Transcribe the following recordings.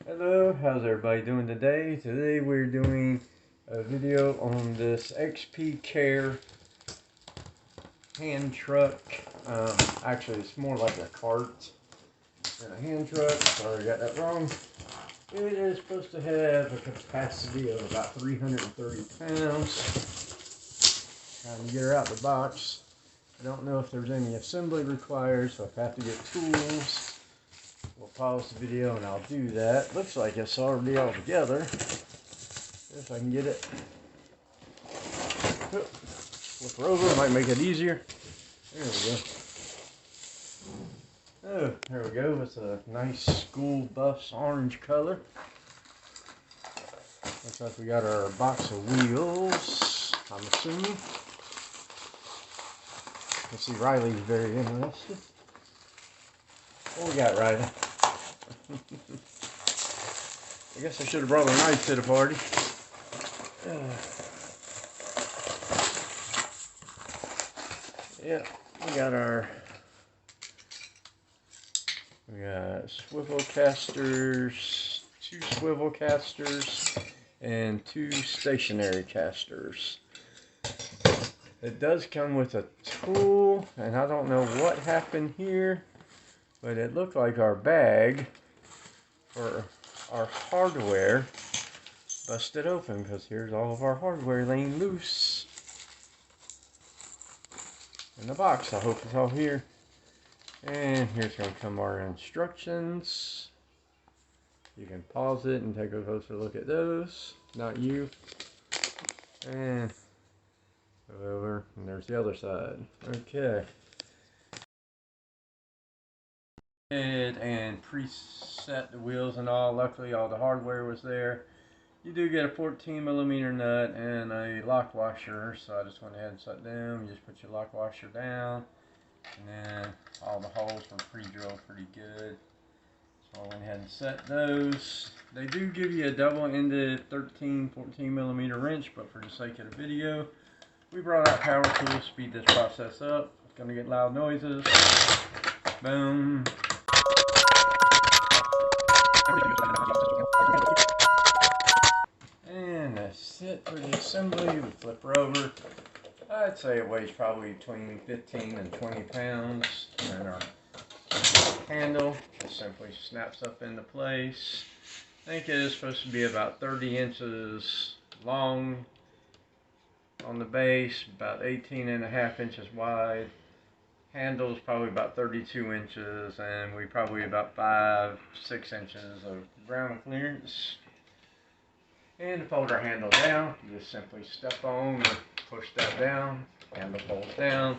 Hello, how's everybody doing today? Today we're doing a video on this XPCARE hand truck. Actually, it's more like a cart than a hand truck. Sorry, I got that wrong. It is supposed to have a capacity of about 330 pounds. Trying to get her out the box. I don't know if there's any assembly required, so I have to get tools. We'll pause the video and I'll do that. Looks like it's already all together. If I can get it. Flip her over, might make it easier. There we go. Oh, there we go. It's a nice school bus orange color. Looks like we got our box of wheels, I'm assuming. Let's see, Riley's very interested. What we got, Riley? I guess I should have brought a knife to the party. Yeah, we got swivel casters, 2 swivel casters, and 2 stationary casters. It does come with a tool, and I don't know what happened here, but it looked like our bag for our hardware busted open, because here's all of our hardware laying loose in the box. I hope it's all here. And here's going to come our instructions. You can pause it and take a closer look at those. Not you. And go over, and there's the other side. Okay. And preset the wheels and all. Luckily all the hardware was there. You do get a 14mm nut and a lock washer, so I just went ahead and set down. You just put your lock washer down, and then all the holes were pre-drilled pretty good, so I went ahead and set those. They do give you a double-ended 14mm wrench, but for the sake of the video we brought out power tools to speed this process up. It's going to get loud noises. Boom. And that's it for the assembly. We flip her over. I'd say it weighs probably between 15 and 20 pounds. And our handle just simply snaps up into place. I think it is supposed to be about 30 inches long on the base, about 18.5 inches wide. Handle's probably about 32 inches, and we probably about 5-6 inches of ground clearance. And to fold our handle down, you just simply step on or push that down. Handle folds down.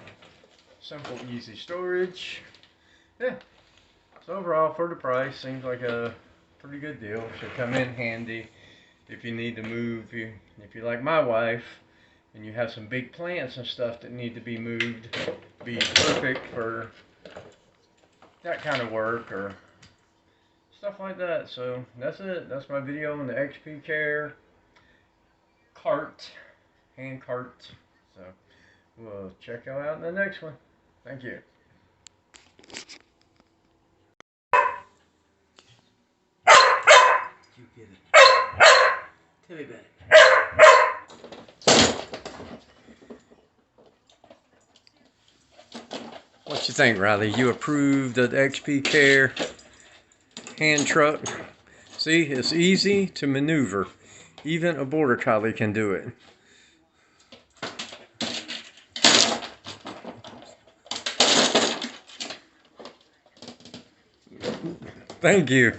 Simple, easy storage. Yeah. So overall, for the price, seems like a pretty good deal. Should come in handy if you need to move. If you're like my wife and you have some big plants and stuff that need to be moved, be perfect for that kind of work or stuff like that. So that's it. That's my video on the XPCARE cart, hand cart. So we'll check you out in the next one. Thank you. You get it. Tell me about it. What you think, Riley? You approved of the XPCARE hand truck? See, it's easy to maneuver. Even a border collie can do it. Thank you.